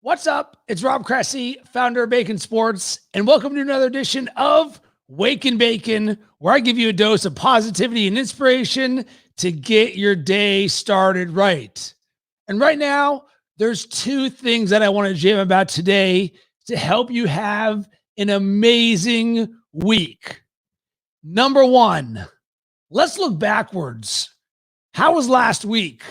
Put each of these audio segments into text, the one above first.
What's up? It's Rob Cressy, founder of Bacon Sports, and welcome to another edition of Wake and Bacon, where I give you a dose of positivity and inspiration to get your day started right. And right now, there's two things that I want to jam about today to help you have an amazing week. Number one, let's look backwards. How was last week?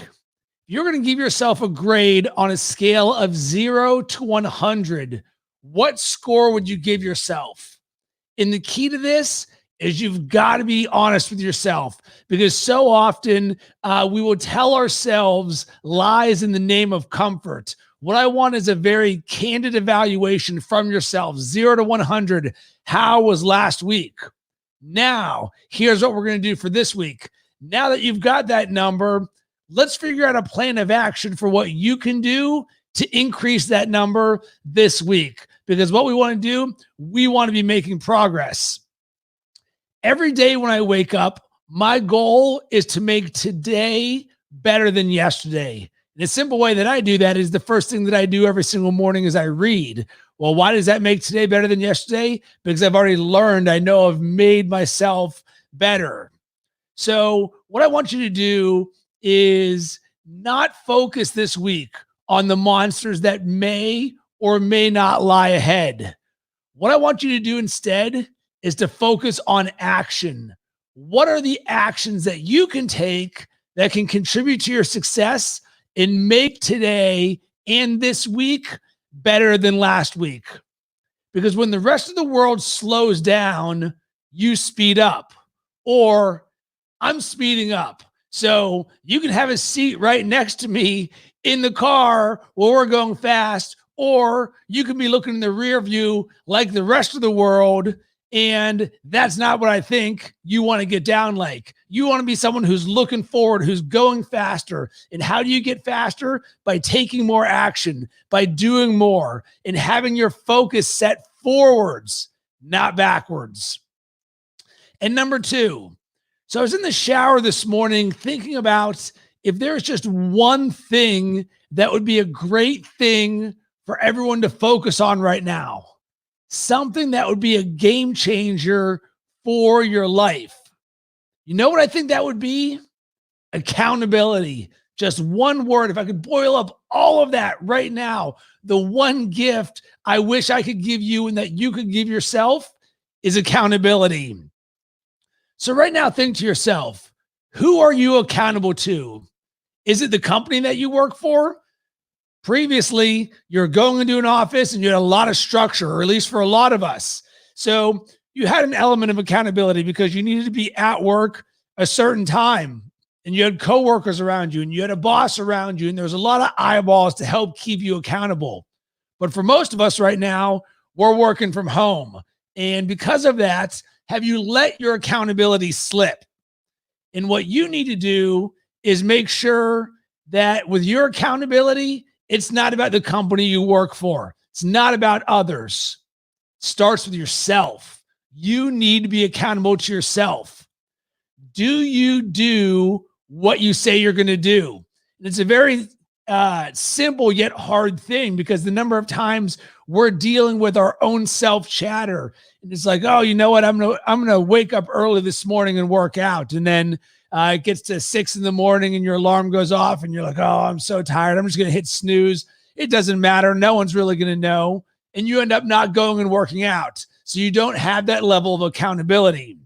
You're going to give yourself a grade on a scale of 0 to 100. What score would you give yourself? And the key to this is you've got to be honest with yourself, because so often we will tell ourselves lies in the name of comfort. What I want is a very candid evaluation from yourself, 0 to 100. How was last week? Now, here's what we're going to do for this week. Now that you've got that number, let's figure out a plan of action for what you can do to increase that number this week. Because what we want to do, we want to be making progress. Every day when I wake up, my goal is to make today better than yesterday. And a simple way that I do that is the first thing that I do every single morning is I read. Well, why does that make today better than yesterday? Because I've already learned, I know I've made myself better. So what I want you to do is not focus this week on the monsters that may or may not lie ahead. What I want you to do instead is to focus on action. What are the actions that you can take that can contribute to your success and make today and this week better than last week? Because when the rest of the world slows down, you speed up, or I'm speeding up. So you can have a seat right next to me in the car while we're going fast, or you can be looking in the rear view like the rest of the world. And that's not what I think you want to get down like. You want to be someone who's looking forward, who's going faster. And how do you get faster? By taking more action, by doing more, and having your focus set forwards, not backwards. And number two, so I was in the shower this morning thinking about if there's just one thing that would be a great thing for everyone to focus on right now, something that would be a game changer for your life. You know what I think that would be? Accountability. Just one word. If I could boil up all of that right now, the one gift I wish I could give you and that you could give yourself is accountability. So right now, think to yourself, who are you accountable to? Is it the company that you work for? Previously, you're going into an office and you had a lot of structure, or at least for a lot of us. So you had an element of accountability because you needed to be at work a certain time, and you had coworkers around you, and you had a boss around you, and there was a lot of eyeballs to help keep you accountable. But for most of us right now, we're working from home. And because of that, have you let your accountability slip? And what you need to do is make sure that with your accountability, it's not about the company you work for. It's not about others. It starts with yourself. You need to be accountable to yourself. Do you do what you say you're going to do? And it's a very simple yet hard thing, because the number of times we're dealing with our own self chatter, and it's like, oh, you know what? I'm gonna wake up early this morning and work out, and then it gets to 6 a.m. and your alarm goes off, and you're like, oh, I'm so tired. I'm just gonna hit snooze. It doesn't matter. No one's really gonna know, and you end up not going and working out, so you don't have that level of accountability.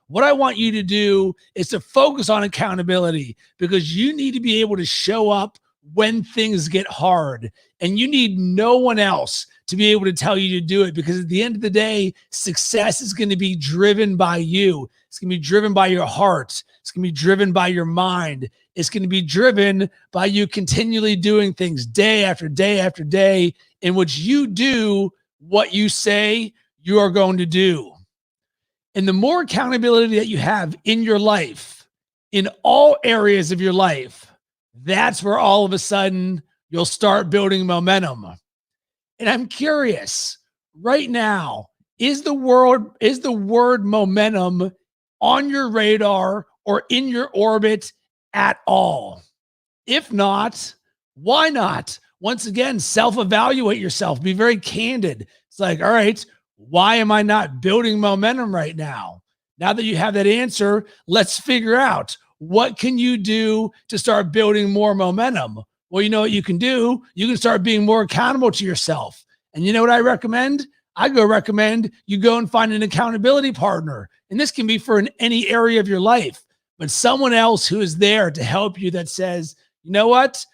What I want you to do is to focus on accountability, because you need to be able to show up when things get hard, and you need no one else to be able to tell you to do it, because at the end of the day, success is going to be driven by you. It's going to be driven by your heart. It's going to be driven by your mind. It's going to be driven by you continually doing things day after day after day, in which you do what you say you are going to do. And the more accountability that you have in your life, in all areas of your life, that's where all of a sudden you'll start building momentum. And I'm curious, right now, is the word momentum on your radar or in your orbit at all? If not, why not? once again, self-evaluate yourself. Be very candid. It's like, all right, why am I not building momentum right now? Now that you have that answer, let's figure out what can you do to start building more momentum. Well, you know what you can do? You can start being more accountable to yourself. And you know what I recommend? I recommend you go and find an accountability partner. And this can be for any area of your life, but someone else who is there to help you that says, you know what?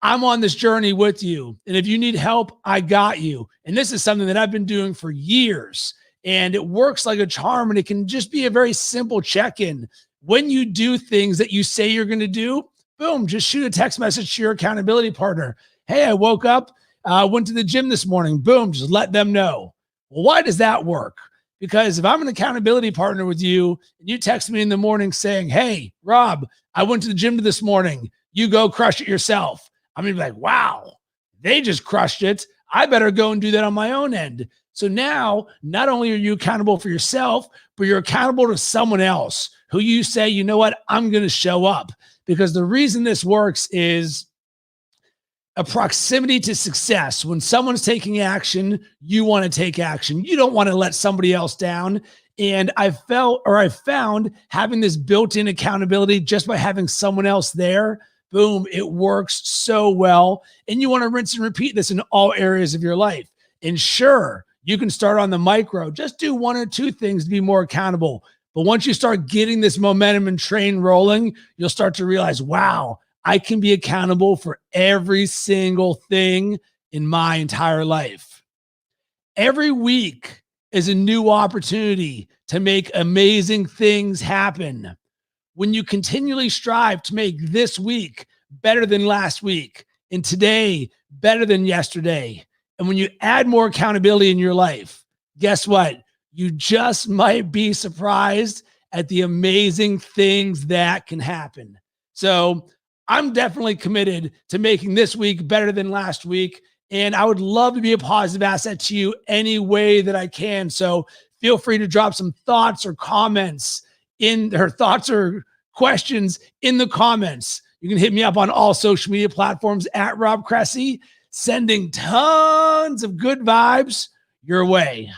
I'm on this journey with you. And if you need help, I got you. And this is something that I've been doing for years. And it works like a charm. And it can just be a very simple check-in. When you do things that you say you're going to do, boom, just shoot a text message to your accountability partner. Hey, I woke up, went to the gym this morning. Boom, just let them know. Well, why does that work? Because if I'm an accountability partner with you and you text me in the morning saying, hey, Rob, I went to the gym this morning. You go crush it yourself. I'm going to be like, wow, they just crushed it. I better go and do that on my own end. So now, not only are you accountable for yourself, but you're accountable to someone else who you say, you know what, I'm going to show up. Because the reason this works is a proximity to success. When someone's taking action, you want to take action. You don't want to let somebody else down. And I found having this built-in accountability just by having someone else there, boom, it works so well. And you want to rinse and repeat this in all areas of your life. And sure, you can start on the micro. Just do one or two things to be more accountable. But once you start getting this momentum and train rolling, you'll start to realize, wow, I can be accountable for every single thing in my entire life. Every week is a new opportunity to make amazing things happen. When you continually strive to make this week better than last week and today better than yesterday, and when you add more accountability in your life, guess what? You just might be surprised at the amazing things that can happen. So I'm definitely committed to making this week better than last week. And I would love to be a positive asset to you any way that I can. So feel free to drop some thoughts or comments or questions in the comments. You can hit me up on all social media platforms at Rob Cressy, sending tons of good vibes your way.